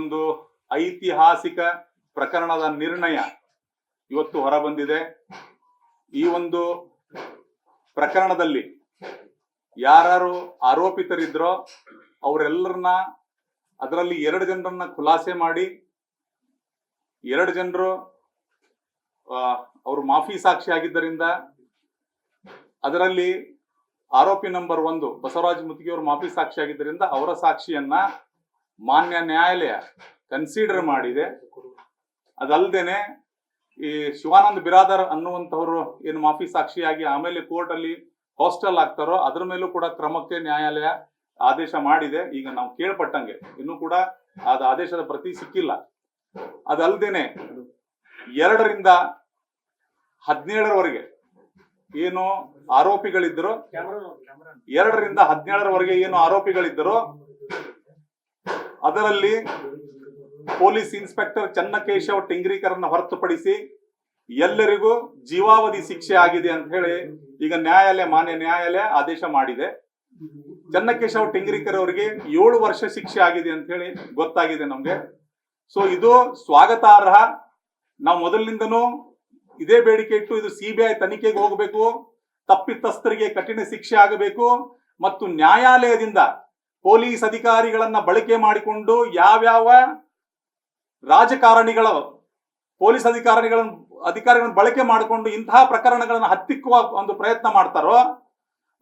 ಒಂದು ಐತಿಹಾಸಿಕ ಪ್ರಕರಣದ ನಿರ್ಣಯ ಇವತ್ತು ಹೊರಬಂದಿದೆ. ಈ ಒಂದು ಪ್ರಕರಣದಲ್ಲಿ ಯಾರು ಆರೋಪಿತರಿದ್ರೋ ಅವರೆಲ್ಲರನ್ನ, ಅದರಲ್ಲಿ 2 ಜನರನ್ನ ಖುಲಾಸೆ ಮಾಡಿ 2 ಜನರು ಅವರು ಮಾಫಿ ಸಾಕ್ಷಿ ಆಗಿದ್ದರಿಂದ ಅದರಲ್ಲಿ ಆರೋಪಿ ನಂಬರ್ 1 ಬಸವರಾಜ ಮುತ್ತಿಗೆ ಅವರು ಮಾಫಿ ಸಾಕ್ಷಿ ಆಗಿದ್ದರಿಂದ ಅವರ ಸಾಕ್ಷಿಯನ್ನ ಮಾನ್ಯ ನ್ಯಾಯಾಲಯ ಕನ್ಸಿಡರ್ ಮಾಡಿದೆ. ಅದಲ್ಲದೇನೆ ಈ ಶಿವಾನಂದ ಬಿರಾದರ್ ಅನ್ನುವಂಥವ್ರು ಏನು ಮಾಫಿ ಸಾಕ್ಷಿಯಾಗಿ ಆಮೇಲೆ ಕೋರ್ಟ್ ಅಲ್ಲಿ ಹಾಸ್ಟೆಲ್ ಆಗ್ತಾರೋ ಅದ್ರ ಮೇಲೂ ಕೂಡ ಕ್ರಮಕ್ಕೆ ನ್ಯಾಯಾಲಯ ಆದೇಶ ಮಾಡಿದೆ. ಈಗ ನಾವು ಕೇಳ್ಪಟ್ಟಂಗೆ ಇನ್ನೂ ಕೂಡ ಅದ ಆದೇಶದ ಪ್ರತಿ ಸಿಕ್ಕಿಲ್ಲ. ಅದಲ್ಲದೇನೆ 2 ರಿಂದ 17ರವರೆಗೆ ಏನು ಆರೋಪಿಗಳಿದ್ದರು, 2 ರಿಂದ 17ರವರೆಗೆ ಏನು ಆರೋಪಿಗಳಿದ್ದರು ಅದರಲ್ಲಿ ಪೊಲೀಸ್ ಇನ್ಸ್ಪೆಕ್ಟರ್ ಚನ್ನಕೇಶವ್ ಟಿಂಗ್ರಿಕರನ್ನ ಹೊರತುಪಡಿಸಿ ಎಲ್ಲರಿಗೂ ಜೀವಾವಧಿ ಶಿಕ್ಷೆ ಆಗಿದೆ ಅಂತ ಹೇಳಿ ಈಗ ಮಾನ್ಯ ನ್ಯಾಯಾಲಯ ಆದೇಶ ಮಾಡಿದೆ. ಚನ್ನಕೇಶವ್ ಟಿಂಗ್ರಿಕರ್ ಅವರಿಗೆ 7 ವರ್ಷ ಶಿಕ್ಷೆ ಆಗಿದೆ ಅಂತ ಹೇಳಿ ಗೊತ್ತಾಗಿದೆ ನಮ್ಗೆ. ಸೊ ಇದು ಸ್ವಾಗತಾರ್ಹ. ನಾವು ಮೊದಲಿನಿಂದನೂ ಇದೇ ಬೇಡಿಕೆ ಇಟ್ಟು ಇದು CBI ತನಿಖೆಗೆ ಹೋಗಬೇಕು, ತಪ್ಪಿತಸ್ಥರಿಗೆ ಕಠಿಣ ಶಿಕ್ಷೆ ಆಗಬೇಕು ಮತ್ತು ನ್ಯಾಯಾಲಯದಿಂದ ಪೊಲೀಸ್ ಅಧಿಕಾರಿಗಳನ್ನ ಬಳಕೆ ಮಾಡಿಕೊಂಡು ಯಾವ್ಯಾವ ರಾಜಕಾರಣಿಗಳು ಪೊಲೀಸ್ ಅಧಿಕಾರಿಗಳನ್ನು ಬಳಕೆ ಮಾಡಿಕೊಂಡು ಇಂತಹ ಪ್ರಕರಣಗಳನ್ನು ಹತ್ತಿಕ್ಕುವ ಒಂದು ಪ್ರಯತ್ನ ಮಾಡ್ತಾರೋ,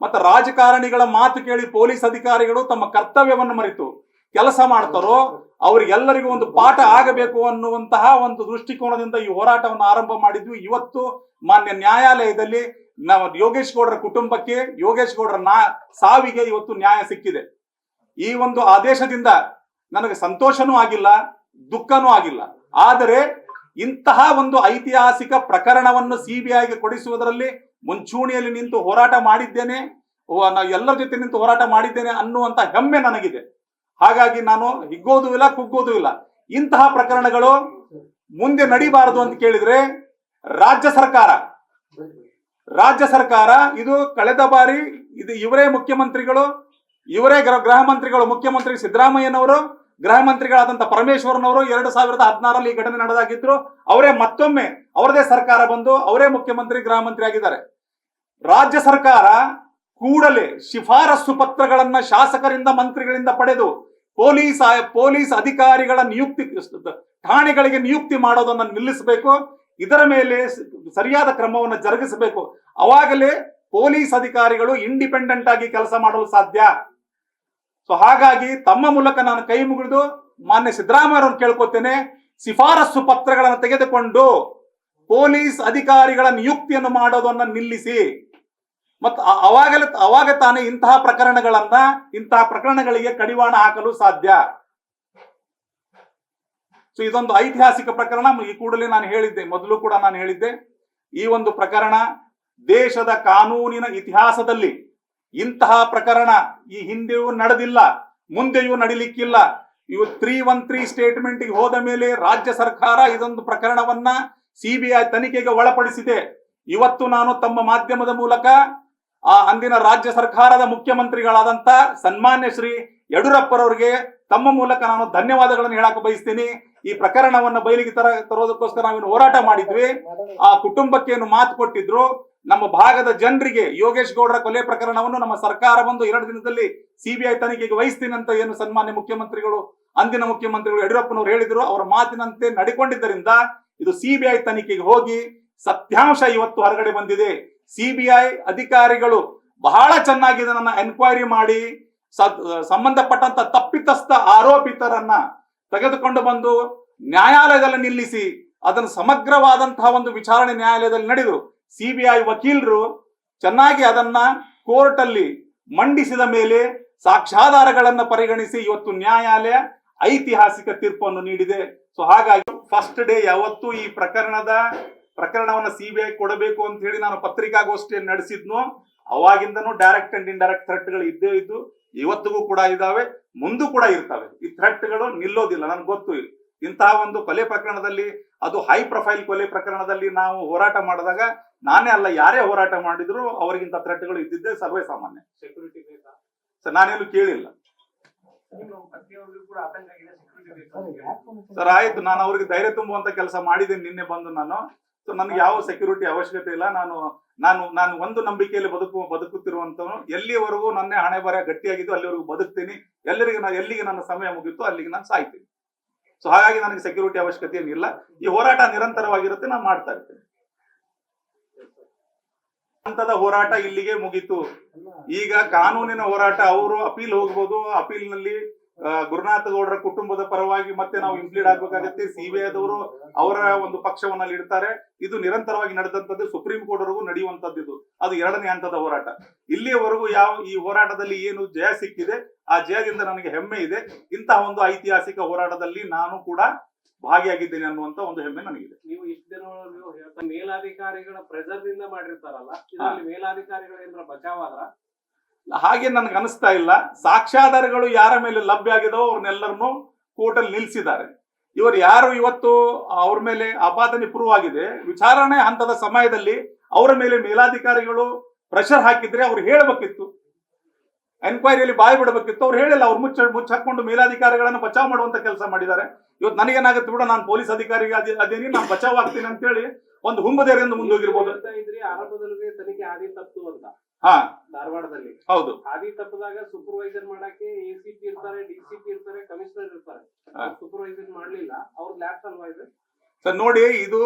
ಮತ್ತೆ ರಾಜಕಾರಣಿಗಳ ಮಾತು ಕೇಳಿ ಪೊಲೀಸ್ ಅಧಿಕಾರಿಗಳು ತಮ್ಮ ಕರ್ತವ್ಯವನ್ನು ಮರೆತು ಕೆಲಸ ಮಾಡ್ತಾರೋ ಅವರಿಗೆಲ್ಲರಿಗೂ ಒಂದು ಪಾಠ ಆಗಬೇಕು ಅನ್ನುವಂತಹ ಒಂದು ದೃಷ್ಟಿಕೋನದಿಂದ ಈ ಹೋರಾಟವನ್ನು ಆರಂಭ ಮಾಡಿದ್ವಿ. ಇವತ್ತು ಮಾನ್ಯ ನ್ಯಾಯಾಲಯದಲ್ಲಿ ನಾವು ಯೋಗೇಶ್ ಗೌಡರ ಕುಟುಂಬಕ್ಕೆ, ಯೋಗೇಶ್ ಗೌಡರ ಸಾವಿಗೆ ಇವತ್ತು ನ್ಯಾಯ ಸಿಕ್ಕಿದೆ. ಈ ಒಂದು ಆದೇಶದಿಂದ ನನಗೆ ಸಂತೋಷನೂ ಆಗಿಲ್ಲ, ದುಃಖನೂ ಆಗಿಲ್ಲ. ಆದರೆ ಇಂತಹ ಒಂದು ಐತಿಹಾಸಿಕ ಪ್ರಕರಣವನ್ನು CBIಗೆ ಕೊಡಿಸುವುದರಲ್ಲಿ ಮುಂಚೂಣಿಯಲ್ಲಿ ನಿಂತು ಹೋರಾಟ ಮಾಡಿದ್ದೇನೆ, ಎಲ್ಲರ ಜೊತೆ ನಿಂತು ಹೋರಾಟ ಮಾಡಿದ್ದೇನೆ ಅನ್ನುವಂತ ಹೆಮ್ಮೆ ನನಗಿದೆ. ಹಾಗಾಗಿ ನಾನು ಹಿಗ್ಗೋದು ಇಲ್ಲ, ಕುಗ್ಗೋದು ಇಲ್ಲ. ಇಂತಹ ಪ್ರಕರಣಗಳು ಮುಂದೆ ನಡೀಬಾರದು ಅಂತ ಕೇಳಿದ್ರೆ ರಾಜ್ಯ ಸರ್ಕಾರ ಇದು ಕಳೆದ ಬಾರಿ ಇದು ಇವರೇ ಮುಖ್ಯಮಂತ್ರಿಗಳು, ಇವರೇ ಗೃಹ ಮಂತ್ರಿಗಳು, ಮುಖ್ಯಮಂತ್ರಿ ಸಿದ್ದರಾಮಯ್ಯನವರು, ಗೃಹ ಮಂತ್ರಿಗಳಾದಂತ ಪರಮೇಶ್ವರನವರು 2016ರಲ್ಲಿ ಈ ಘಟನೆ ನಡೆದಾಗಿದ್ರು. ಅವರೇ ಮತ್ತೊಮ್ಮೆ ಅವರದೇ ಸರ್ಕಾರ ಬಂದು ಅವರೇ ಮುಖ್ಯಮಂತ್ರಿ, ಗೃಹ ಮಂತ್ರಿ ಆಗಿದ್ದಾರೆ. ರಾಜ್ಯ ಸರ್ಕಾರ ಕೂಡಲೇ ಶಿಫಾರಸು ಪತ್ರಗಳನ್ನ ಶಾಸಕರಿಂದ, ಮಂತ್ರಿಗಳಿಂದ ಪಡೆದು ಪೊಲೀಸ್ ಅಧಿಕಾರಿಗಳ ನಿಯುಕ್ತಿ, ಠಾಣೆಗಳಿಗೆ ನಿಯುಕ್ತಿ ಮಾಡೋದನ್ನ ನಿಲ್ಲಿಸಬೇಕು. ಇದರ ಮೇಲೆ ಸರಿಯಾದ ಕ್ರಮವನ್ನು ಜರುಗಿಸಬೇಕು. ಅವಾಗಲೇ ಪೊಲೀಸ್ ಅಧಿಕಾರಿಗಳು ಇಂಡಿಪೆಂಡೆಂಟ್ ಆಗಿ ಕೆಲಸ ಮಾಡಲು ಸಾಧ್ಯ. ಸೊ ಹಾಗಾಗಿ ತಮ್ಮ ಮೂಲಕ ನಾನು ಕೈ ಮುಗಿದು ಮಾನ್ಯ ಸಿದ್ದರಾಮಯ್ಯರನ್ನು ಕೇಳ್ಕೊತೇನೆ, ಶಿಫಾರಸು ಪತ್ರಗಳನ್ನು ತೆಗೆದುಕೊಂಡು ಪೊಲೀಸ್ ಅಧಿಕಾರಿಗಳ ನಿಯುಕ್ತಿಯನ್ನು ಮಾಡೋದನ್ನ ನಿಲ್ಲಿಸಿ. ಮತ್ತು ಅವಾಗ ತಾನೇ ಇಂತಹ ಪ್ರಕರಣಗಳಿಗೆ ಕಡಿವಾಣ ಹಾಕಲು ಸಾಧ್ಯ. ಸೊ ಇದೊಂದು ಐತಿಹಾಸಿಕ ಪ್ರಕರಣ. ಈ ಕೂಡಲೇ ನಾನು ಹೇಳಿದ್ದೆ, ಮೊದಲು ಕೂಡ ನಾನು ಹೇಳಿದ್ದೆ, ಈ ಒಂದು ಪ್ರಕರಣ ದೇಶದ ಕಾನೂನಿನ ಇತಿಹಾಸದಲ್ಲಿ ಇಂತಹ ಪ್ರಕರಣ ಈ ಹಿಂದೆಯೂ ನಡೆದಿಲ್ಲ, ಮುಂದೆಯೂ ನಡಿಲಿಕ್ಕಿಲ್ಲ. ಇವು 313 ಸ್ಟೇಟ್ಮೆಂಟ್ಗೆ ಹೋದ ಮೇಲೆ ರಾಜ್ಯ ಸರ್ಕಾರ ಇದೊಂದು ಪ್ರಕರಣವನ್ನ CBI ತನಿಖೆಗೆ ಒಳಪಡಿಸಿದೆ. ಇವತ್ತು ನಾನು ತಮ್ಮ ಮಾಧ್ಯಮದ ಮೂಲಕ ಅಂದಿನ ರಾಜ್ಯ ಸರ್ಕಾರದ ಮುಖ್ಯಮಂತ್ರಿಗಳಾದಂತ ಸನ್ಮಾನ್ಯ ಶ್ರೀ ಯಡಿಯೂರಪ್ಪರವರಿಗೆ ತಮ್ಮ ಮೂಲಕ ನಾನು ಧನ್ಯವಾದಗಳನ್ನು ಹೇಳಕ್ಕೆ ಬಯಸ್ತೀನಿ. ಈ ಪ್ರಕರಣವನ್ನು ಬಯಲಿಗೆ ತರೋದಕ್ಕೋಸ್ಕರ ನಾವೇನು ಹೋರಾಟ ಮಾಡಿದ್ವಿ, ಆ ಕುಟುಂಬಕ್ಕೆ ಏನು ಮಾತು ಕೊಟ್ಟಿದ್ರು, ನಮ್ಮ ಭಾಗದ ಜನರಿಗೆ ಯೋಗೇಶ್ ಗೌಡರ ಕೊಲೆ ಪ್ರಕರಣವನ್ನು ನಮ್ಮ ಸರ್ಕಾರ ಬಂದು 2 ದಿನದಲ್ಲಿ CBI ತನಿಖೆಗೆ ವಹಿಸ್ತೀನಿ ಅಂತ ಏನು ಸನ್ಮಾನ್ಯ ಮುಖ್ಯಮಂತ್ರಿಗಳು, ಅಂದಿನ ಮುಖ್ಯಮಂತ್ರಿಗಳು ಯಡಿಯೂರಪ್ಪನವರು ಹೇಳಿದ್ರು, ಅವರ ಮಾತಿನಂತೆ ನಡೆಕೊಂಡಿದ್ದರಿಂದ ಇದು CBI ತನಿಖೆಗೆ ಹೋಗಿ ಸತ್ಯಾಂಶ ಇವತ್ತು ಹೊರಗಡೆ ಬಂದಿದೆ. CBI ಅಧಿಕಾರಿಗಳು ಬಹಳ ಚೆನ್ನಾಗಿ ಇದನ್ನ ಎನ್ಕ್ವೈರಿ ಮಾಡಿ ಸಂಬಂಧಪಟ್ಟಂತ ತಪ್ಪಿತಸ್ಥ ಆರೋಪಿತರನ್ನ ತೆಗೆದುಕೊಂಡು ಬಂದು ನ್ಯಾಯಾಲಯದಲ್ಲಿ ನಿಲ್ಲಿಸಿ ಅದನ್ನು ಸಮಗ್ರವಾದಂತಹ ಒಂದು ವಿಚಾರಣೆ ನ್ಯಾಯಾಲಯದಲ್ಲಿ ನಡೆದು CBI ವಕೀಲರು ಚೆನ್ನಾಗಿ ಅದನ್ನ ಕೋರ್ಟ್ ಅಲ್ಲಿ ಮಂಡಿಸಿದ ಮೇಲೆ ಸಾಕ್ಷ್ಯಾಧಾರಗಳನ್ನ ಪರಿಗಣಿಸಿ ಇವತ್ತು ನ್ಯಾಯಾಲಯ ಐತಿಹಾಸಿಕ ತೀರ್ಪನ್ನು ನೀಡಿದೆ. ಸೊ ಹಾಗಾಗಿ ಫಸ್ಟ್ ಡೇ ಯಾವತ್ತು ಈ ಪ್ರಕರಣವನ್ನ CBI ಕೊಡಬೇಕು ಅಂತ ಹೇಳಿ ನಾನು ಪತ್ರಿಕಾಗೋಷ್ಠಿಯನ್ನು ನಡೆಸಿದ್ನೋ ಅವಾಗಿಂದನೂ ಡೈರೆಕ್ಟ್ ಅಂಡ್ ಇಂಡೈರೆಕ್ಟ್ ಥ್ರೆಟ್ಗಳು ಇದ್ದೇ ಇದ್ದು ಇವತ್ತಿಗೂ ಕೂಡ ಇದಾವೆ, ಮುಂದೂ ಕೂಡ ಇರ್ತವೆ. ಈ ಥ್ರೆಟ್ಗಳು ನಿಲ್ಲೋದಿಲ್ಲ. ನನ್ಗೆ ಗೊತ್ತು, ಇಂತಹ ಒಂದು ಕೊಲೆ ಪ್ರಕರಣದಲ್ಲಿ, ಅದು ಹೈ ಪ್ರೊಫೈಲ್ ಕೊಲೆ ಪ್ರಕರಣದಲ್ಲಿ ನಾವು ಹೋರಾಟ ಮಾಡಿದಾಗ ನಾನೇ ಅಲ್ಲ ಯಾರೇ ಹೋರಾಟ ಮಾಡಿದ್ರು ಅವರಿಗಿಂತ ಥ್ರೆಟ್ಗಳು ಇದ್ದಿದ್ದೇ ಸರ್ವೇ ಸಾಮಾನ್ಯ. ಸೆಕ್ಯೂರಿಟಿ ಬೇಕಾ ಸರ್? ನಾನೇನು ಕೇಳಿಲ್ಲ. ಸರ್ ಆಯ್ತು, ನಾನು ಅವ್ರಿಗೆ ಧೈರ್ಯ ತುಂಬುವಂತ ಕೆಲಸ ಮಾಡಿದ್ದೇನೆ ನಿನ್ನೆ ಬಂದು ನಾನು. ಸೊ ನನಗೆ ಯಾವ ಸೆಕ್ಯೂರಿಟಿ ಅವಶ್ಯಕತೆ ಇಲ್ಲ. ನಾನು ನಾನು ನಾನು ಒಂದು ನಂಬಿಕೆಯಲ್ಲಿ ಬದುಕುತ್ತಿರುವಂತವನು. ಎಲ್ಲಿವರೆಗೂ ನನ್ನ ಹಣೆ ಬರ ಗಟ್ಟಿಯಾಗಿದ್ದು ಅಲ್ಲಿವರೆಗೂ ಬದುಕ್ತೀನಿ. ಎಲ್ಲಿಗೆ ನನ್ನ ಸಮಯ ಮುಗಿತ್ತು ಅಲ್ಲಿಗೆ ನಾನು ಸಾಯ್ತೀನಿ. ಸೊ ಹಾಗಾಗಿ ನನಗೆ ಸೆಕ್ಯೂರಿಟಿ ಅವಶ್ಯಕತೆ ಏನಿಲ್ಲ. ಈ ಹೋರಾಟ ನಿರಂತರವಾಗಿರುತ್ತೆ, ನಾನು ಮಾಡ್ತಾ ಇರ್ತೇನೆ. ಹಂತದ ಹೋರಾಟ ಇಲ್ಲಿಗೆ ಮುಗೀತು. ಈಗ ಕಾನೂನಿನ ಹೋರಾಟ. ಅವರು ಅಪೀಲ್ ಹೋಗ್ಬೋದು. ಅಪೀಲ್ ನಲ್ಲಿ ಗುರುನಾಥ ಗೌಡರ ಕುಟುಂಬದ ಪರವಾಗಿ ಮತ್ತೆ ನಾವು ಇಂಪ್ಲೀಡ್ ಆಗ್ಬೇಕಾಗತ್ತೆ. ಸಿಬಿಐದವರು ಅವರ ಒಂದು ಪಕ್ಷವನ್ನ ಇಡ್ತಾರೆ. ಇದು ನಿರಂತರವಾಗಿ ನಡೆದಂತದ್ದು, ಸುಪ್ರೀಂ ಕೋರ್ಟ್ ವರೆಗೂ ನಡೆಯುವಂತದ್ದು. ಇದು ಅದು 2ನೇ ಹಂತದ ಹೋರಾಟ. ಇಲ್ಲಿಯವರೆಗೂ ಈ ಹೋರಾಟದಲ್ಲಿ ಏನು ಜಯ ಸಿಕ್ಕಿದೆ, ಆ ಜಯದಿಂದ ನನಗೆ ಹೆಮ್ಮೆ ಇದೆ. ಇಂತಹ ಒಂದು ಐತಿಹಾಸಿಕ ಹೋರಾಟದಲ್ಲಿ ನಾನು ಕೂಡ ಭಾಗಿಯಾಗಿದ್ದೇನೆ ಅನ್ನುವಂತ ಒಂದು ಹೆಮ್ಮೆ ನನಗಿದೆ. ನೀವು ಇಷ್ಟು ದಿನ ಮೇಲಾಧಿಕಾರಿಗಳ ಪ್ರೆಸರ್ ನಿಂದ ಮಾಡಿರ್ತಾರಲ್ಲ, ಇದರಲ್ಲಿ ಮೇಲಾಧಿಕಾರಿಗಳ ಏನಾರ ಬಚಾವಾದ್ರ? ಹಾಗೆ ನನ್ಗೆ ಅನಿಸ್ತಾ ಇಲ್ಲ. ಸಾಕ್ಷ್ಯಾಧಾರಗಳು ಯಾರ ಮೇಲೆ ಲಭ್ಯ ಆಗಿದೋ ಅವ್ರನ್ನೆಲ್ಲರನ್ನು ಕೋರ್ಟಲ್ಲಿ ನಿಲ್ಲಿಸಿದ್ದಾರೆ. ಇವರು ಯಾರು ಇವತ್ತು ಅವ್ರ ಮೇಲೆ ಆಪಾದನೆ ಪ್ರೂವ್ ಆಗಿದೆ, ವಿಚಾರಣೆ ಹಂತದ ಸಮಯದಲ್ಲಿ ಅವರ ಮೇಲೆ ಮೇಲಾಧಿಕಾರಿಗಳು ಪ್ರೆಷರ್ ಹಾಕಿದ್ರೆ ಅವ್ರು ಹೇಳಬೇಕಿತ್ತು, ಎನ್ಕ್ವೈರಿಯಲ್ಲಿ ಬಾಯಿ ಬಿಡಬೇಕಿತ್ತು. ಅವ್ರು ಹೇಳಿಲ್ಲ. ಅವ್ರು ಮುಚ್ಚ ಹಾಕೊಂಡು ಮೇಲಾಧಿಕಾರಿಗಳನ್ನು ಬಚಾವ್ ಮಾಡುವಂತ ಕೆಲಸ ಮಾಡಿದ್ದಾರೆ. ಇವತ್ತು ನನಗೇನಾಗುತ್ತೆ ಬಿಡ, ನಾನು ಪೊಲೀಸ್ ಅಧಿಕಾರಿಗೆ ಅದೇನಿ, ನಾನು ಬಚಾವ್ ಆಗ್ತೀನಿ ಅಂತ ಹೇಳಿ ಒಂದು ಹುಂಬದೇರಿಯಿಂದ ಮುಂದೋಗಿರ್ಬೋದು. ಆರಂಭದಲ್ಲಿ ತನಿಖೆ ಆದಿ ತಪ್ಪು ಅಂತ ಧಾರವಾಡದಲ್ಲಿ. ಹೌದು, ಆದಿ ತಪ್ಪದಾಗ ಸೂಪರ್ವೈಸರ್ ಮಾಡಕ್ಕೆ ಎಸಿಪಿ ಇರ್ತಾರೆ, ಡಿಸಿಪಿ ಇರ್ತಾರೆ, ಕಮಿಷನರ್ ಇರ್ತಾರೆ. ಸೂಪರ್ವೈಸರ್ ಮಾಡ್ಲಿಲ್ಲ, ಅವ್ರ ಲ್ಯಾಪ್ಸ್ ಅಲ್ವಾ ಇದು? ಸರ್ ನೋಡಿ, ಇದು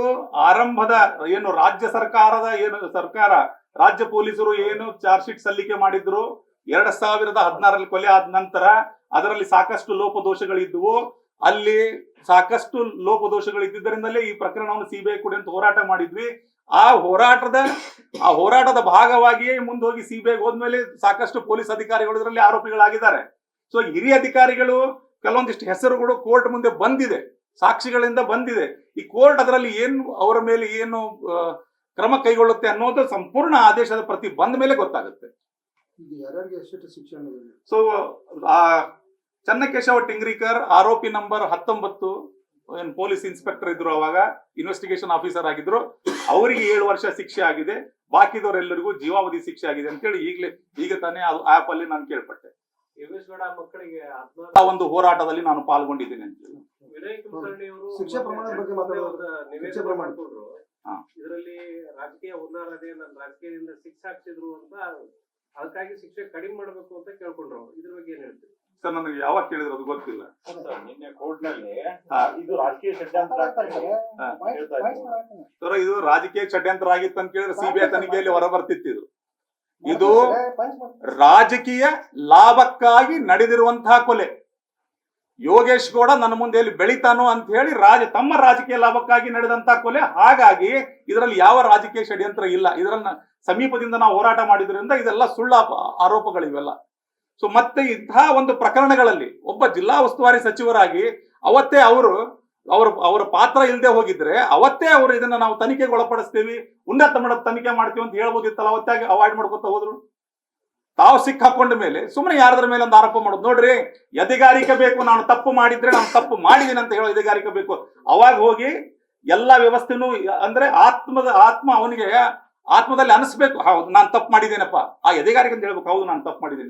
ಆರಂಭದ ಏನು ರಾಜ್ಯ ಸರ್ಕಾರ ರಾಜ್ಯ ಪೊಲೀಸರು ಏನು ಚಾರ್ಜ್ ಶೀಟ್ ಸಲ್ಲಿಕೆ ಮಾಡಿದ್ರು 2016ರಲ್ಲಿ ಕೊಲೆ ಆದ ನಂತರ ಅದರಲ್ಲಿ ಸಾಕಷ್ಟು ಲೋಪದೋಷಗಳಿದ್ವು. ಅಲ್ಲಿ ಸಾಕಷ್ಟು ಲೋಪದೋಷಗಳಿದ್ದರಿಂದಲೇ ಈ ಪ್ರಕರಣವನ್ನು ಸಿಬಿಐ ಕೂಡ ಅಂತ ಹೋರಾಟ ಮಾಡಿದ್ವಿ. ಆ ಹೋರಾಟದ ಭಾಗವಾಗಿಯೇ ಮುಂದೆ ಹೋಗಿ ಸಿಬಿಐಗೆ ಹೋದ್ಮೇಲೆ ಸಾಕಷ್ಟು ಪೊಲೀಸ್ ಅಧಿಕಾರಿಗಳು ಇದರಲ್ಲಿ ಆರೋಪಿಗಳಾಗಿದ್ದಾರೆ. ಸೊ ಹಿರಿಯ ಅಧಿಕಾರಿಗಳು ಕೆಲವೊಂದಿಷ್ಟು ಹೆಸರುಗಳು ಕೋರ್ಟ್ ಮುಂದೆ ಬಂದಿದೆ, ಸಾಕ್ಷಿಗಳಿಂದ ಬಂದಿದೆ. ಈ ಕೋರ್ಟ್ ಅದರಲ್ಲಿ ಏನು ಅವರ ಮೇಲೆ ಏನು ಕ್ರಮ ಕೈಗೊಳ್ಳುತ್ತೆ ಅನ್ನೋದು ಸಂಪೂರ್ಣ ಆದೇಶದ ಪ್ರತಿ ಬಂದ ಮೇಲೆ ಗೊತ್ತಾಗುತ್ತೆ. ಸೊ ಚನ್ನಕೇಶವ ಟಿಂಗ್ರಿಕರ್ ಆರೋಪಿ ನಂಬರ್ 19 ಏನು ಪೊಲೀಸ್ ಇನ್ಸ್ಪೆಕ್ಟರ್ ಇದ್ರು, ಅವಾಗ ಇನ್ವೆಸ್ಟಿಗೇಷನ್ ಆಫೀಸರ್ ಆಗಿದ್ರು. ಅವರಿಗೆ 7 ವರ್ಷ ಶಿಕ್ಷೆ ಆಗಿದೆ. ಬಾಕಿದವರೆಲ್ಲರಿಗೂ ಜೀವಾವಧಿ ಶಿಕ್ಷೆ ಆಗಿದೆ ಅಂತೇಳಿ ಈಗ ತಾನೇ ಆಪ್ ಅಲ್ಲಿ ನಾನು ಕೇಳ್ಪಟ್ಟೆ. ಮಕ್ಕಳಿಗೆ ಆ ಒಂದು ಹೋರಾಟದಲ್ಲಿ ನಾನು ಪಾಲ್ಗೊಂಡಿದ್ದೇನೆ ಅಂತ ಹೇಳಿ. ವಿನಯ್ ಕುಲಕರ್ಣಿ ಅವರು ನಿವೇದನೆ ಮಾಡ್ಕೊಂಡ್ರು. ಇದರಲ್ಲಿ ರಾಜಕೀಯ ಹುನ್ನಾರದೆ, ನನ್ನ ರಾಜಕೀಯದಿಂದ ಶಿಕ್ಷೆ ಹಾಕ್ಸಿದ್ರು ಅಂತ, ಅದಕ್ಕಾಗಿ ಶಿಕ್ಷೆ ಕಡಿಮೆ ಮಾಡಬೇಕು ಅಂತ ಕೇಳ್ಕೊಂಡ್ರು. ಇದ್ರ ಬಗ್ಗೆ ಏನ್ ಹೇಳ್ತೀವಿ ಸರ್? ನನಗೆ ಯಾವಾಗ ಕೇಳಿದ್ರು ಅದು ಗೊತ್ತಿಲ್ಲ. ನಿನ್ನೆ ಕೋರ್ಟ್ ನಲ್ಲಿ ಇದು ರಾಜಕೀಯ ಷಡ್ಯಂತ್ರ ಇದು ರಾಜಕೀಯ ಷಡ್ಯಂತ್ರ ಆಗಿತ್ತು ಅಂತ ಕೇಳಿದ್ರೆ ಸಿಬಿಐ ತನಿಖೆಯಲ್ಲಿ ಹೊರ ಬರ್ತಿತ್ತು. ಇದು ರಾಜಕೀಯ ಲಾಭಕ್ಕಾಗಿ ನಡೆದಿರುವಂತಹ ಕೊಲೆ. ಯೋಗೇಶ್ ಗೌಡ ನನ್ನ ಮುಂದೆ ಎಲ್ಲಿ ಬೆಳಿತಾನೋ ಅಂತ ಹೇಳಿ ತಮ್ಮ ರಾಜಕೀಯ ಲಾಭಕ್ಕಾಗಿ ನಡೆದಂತಹ ಕೊಲೆ. ಹಾಗಾಗಿ ಇದರಲ್ಲಿ ಯಾವ ರಾಜಕೀಯ ಷಡ್ಯಂತ್ರ ಇಲ್ಲ. ಇದರನ್ನ ಸಮೀಪದಿಂದ ನಾವು ಹೋರಾಟ ಮಾಡಿದ್ರಿಂದ ಇದೆಲ್ಲ ಸುಳ್ಳು ಆರೋಪಗಳಿವೆಲ್ಲ. ಸೊ ಮತ್ತೆ ಇಂತಹ ಒಂದು ಪ್ರಕರಣಗಳಲ್ಲಿ ಒಬ್ಬ ಜಿಲ್ಲಾ ಉಸ್ತುವಾರಿ ಸಚಿವರಾಗಿ ಅವತ್ತೇ ಅವರ ಪಾತ್ರ ಇಲ್ಲದೆ ಹೋಗಿದ್ರೆ ಅವತ್ತೇ ಅವರು ಇದನ್ನ ನಾವು ತನಿಖೆಗೆ ಒಳಪಡಿಸ್ತೀವಿ, ಉನ್ನತ ಮಟ್ಟದ ತನಿಖೆ ಮಾಡ್ತೀವಿ ಅಂತ ಹೇಳ್ಬೋದಿತ್ತಲ್ಲ. ಅವತ್ತೇ ಅವಾಯ್ಡ್ ಮಾಡ್ಕೊತ ಹೋದ್ರು. ತಾವು ಸಿಕ್ಕಾಕೊಂಡ ಮೇಲೆ ಸುಮ್ಮನೆ ಯಾರದ್ರ ಮೇಲೆ ಒಂದು ಆರೋಪ ಮಾಡೋದು. ನೋಡ್ರಿ, ಎದೆಗಾರಿಕೆ ಬೇಕು. ನಾನು ತಪ್ಪು ಮಾಡಿದ್ರೆ ನಾನು ತಪ್ಪು ಮಾಡಿದ್ದೀನಿ ಅಂತ ಹೇಳೋ ಎದೆಗಾರಿಕೆ ಬೇಕು. ಅವಾಗ ಹೋಗಿ ಎಲ್ಲಾ ವ್ಯವಸ್ಥೆನೂ ಅಂದ್ರೆ ಆತ್ಮ ಅವನಿಗೆ ಆತ್ಮದಲ್ಲಿ ಅನಿಸ್ಬೇಕು, ಹೌದು ನಾನು ತಪ್ಪು ಮಾಡಿದ್ದೇನಪ್ಪ. ಆ ಎದೆಗಾರಿಕೆ ಅಂತ ಹೇಳ್ಬೇಕು, ಹೌದು ನಾನು ತಪ್ಪು ಮಾಡಿದ್ದೇನೆ.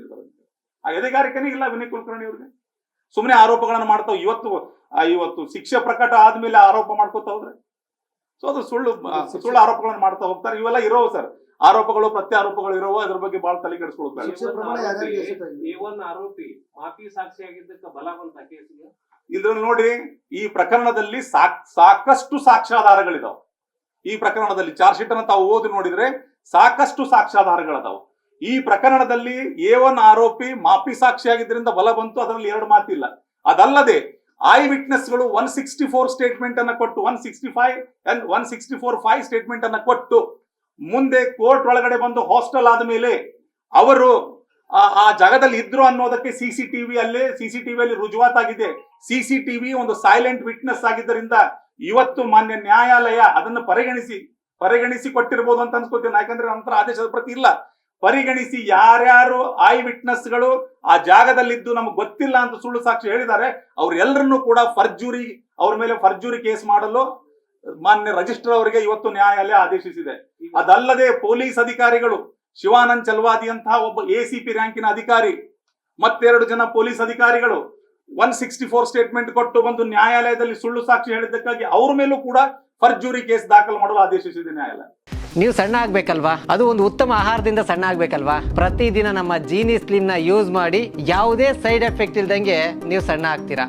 ಆ ಎದೆಗಾರಿಕೆನೇ ಇಲ್ಲ ವಿನಯ್ ಕುಲಕರ್ಣಿ ಅವ್ರಿಗೆ. ಸುಮ್ಮನೆ ಆರೋಪಗಳನ್ನ ಮಾಡ್ತಾವ್. ಇವತ್ತು ಶಿಕ್ಷೆ ಪ್ರಕಟ ಆದ್ಮೇಲೆ ಆರೋಪ ಮಾಡ್ಕೋತ ಹೋದ್ರೆ ಸೊ ಅದು ಸುಳ್ಳು ಆರೋಪಗಳನ್ನ ಮಾಡ್ತಾ ಹೋಗ್ತಾರೆ. ಇವೆಲ್ಲ ಇರೋವು ಸರ್, ಆರೋಪಗಳು ಪ್ರತ್ಯಾರೋಪಗಳು ಇರೋವು. ಅದ್ರ ಬಗ್ಗೆ ಬಹಳ ತಲೆ ಕೆಡಿಸ್ಕೊಳ್ತಾರೆ. ಆರೋಪಿ ಮಾಫಿ ಸಾಕ್ಷಿಯಾಗಿದ್ದಕ್ಕೆ ಬಲ ಬಂತ ಕೇಸಿಗೆ. ಇದ್ರಲ್ಲಿ ನೋಡಿ, ಈ ಪ್ರಕರಣದಲ್ಲಿ ಸಾಕಷ್ಟು ಸಾಕ್ಷ್ಯಾಧಾರಗಳಿದಾವೆ. ಈ ಪ್ರಕರಣದಲ್ಲಿ ಚಾರ್ಜ್ ಶೀಟ್ ಅನ್ನು ತಾವು ಓದಿ ನೋಡಿದ್ರೆ ಸಾಕಷ್ಟು ಸಾಕ್ಷ್ಯಾಧಾರಗಳದಾವು. ಈ ಪ್ರಕರಣದಲ್ಲಿ A1 ಆರೋಪಿ ಮಾಫಿ ಸಾಕ್ಷಿಯಾಗಿದ್ದರಿಂದ ಬಲ ಬಂತು, ಅದರಲ್ಲಿ 2 ಮಾತಿಲ್ಲ. ಅದಲ್ಲದೆ ಐ ವಿಟ್ನೆಸ್ಗಳು 164 ಸ್ಟೇಟ್ಮೆಂಟ್ ಅನ್ನ ಕೊಟ್ಟು 164 ಸ್ಟೇಟ್ಮೆಂಟ್ ಅನ್ನ ಕೊಟ್ಟು ಮುಂದೆ ಕೋರ್ಟ್ ಒಳಗಡೆ ಬಂದು ಹಾಸ್ಟೆಲ್ ಆದ್ಮೇಲೆ ಅವರು ಆ ಜಾಗದಲ್ಲಿ ಇದ್ರು ಅನ್ನೋದಕ್ಕೆ ಸಿಸಿಟಿವಿಯಲ್ಲಿ ರುಜುವಾತಾಗಿದೆ. ಸಿಸಿಟಿವಿ ಒಂದು ಸೈಲೆಂಟ್ ವಿಟ್ನೆಸ್ ಆಗಿದ್ದರಿಂದ ಇವತ್ತು ಮಾನ್ಯ ನ್ಯಾಯಾಲಯ ಅದನ್ನು ಪರಿಗಣಿಸಿ ಕೊಟ್ಟಿರ್ಬೋದು ಅಂತ ಅನ್ಸ್ಕೊತೀನಿ. ಯಾಕಂದ್ರೆ ನಂತರ ಆದೇಶದ ಪ್ರತಿ ಇಲ್ಲ. ಪರಿಗಣಿಸಿ ಯಾರ್ಯಾರು ಐ ವಿಟ್ನೆಸ್ಗಳು ಆ ಜಾಗದಲ್ಲಿದ್ದು ನಮ್ಗೆ ಗೊತ್ತಿಲ್ಲ ಅಂತ ಸುಳ್ಳು ಸಾಕ್ಷಿ ಹೇಳಿದ್ದಾರೆ, ಅವ್ರೆಲ್ಲರನ್ನೂ ಕೂಡ ಅವ್ರ ಮೇಲೆ ಫರ್ಜೂರಿ ಕೇಸ್ ಮಾಡಲು ಮಾನ್ಯ ರಿಜಿಸ್ಟ್ರಾರ್ ಅವರಿಗೆ ಇವತ್ತು ನ್ಯಾಯಾಲಯ ಆದೇಶಿಸಿದೆ. ಅದಲ್ಲದೆ ಪೊಲೀಸ್ ಅಧಿಕಾರಿಗಳು ಶಿವಾನಂದ್ ಚಲ್ವಾದಿ ಅಂತಹ ಒಬ್ಬ ACP ರ್ಯಾಂಕಿನ ಅಧಿಕಾರಿ ಮತ್ತೆರಡು ಜನ ಪೊಲೀಸ್ ಅಧಿಕಾರಿಗಳು 164 ಸ್ಟೇಟ್ಮೆಂಟ್ ಕೊಟ್ಟು ಬಂದು ನ್ಯಾಯಾಲಯದಲ್ಲಿ ಸುಳ್ಳು ಸಾಕ್ಷಿ ಹೇಳಿದ್ದಕ್ಕಾಗಿ ಅವ್ರ ಮೇಲೂ ಕೂಡ ಫರ್ಜೂರಿ ಕೇಸ್ ದಾಖಲು ಮಾಡಲು ಆದೇಶಿಸಿದೆ ನ್ಯಾಯಾಲಯ. ನೀವು ಸಣ್ಣ ಆಗ್ಬೇಕಲ್ವಾ? ಅದು ಒಂದು ಉತ್ತಮ ಆಹಾರದಿಂದ ಸಣ್ಣ ಆಗ್ಬೇಕಲ್ವಾ? ಪ್ರತಿದಿನ ನಮ್ಮ ಜೀನಿ ಸ್ಲಿಮ್ ನ ಯೂಸ್ ಮಾಡಿ ಯಾವುದೇ ಸೈಡ್ ಎಫೆಕ್ಟ್ ಇಲ್ದಂಗೆ ನೀವು ಸಣ್ಣ ಆಗ್ತೀರಾ.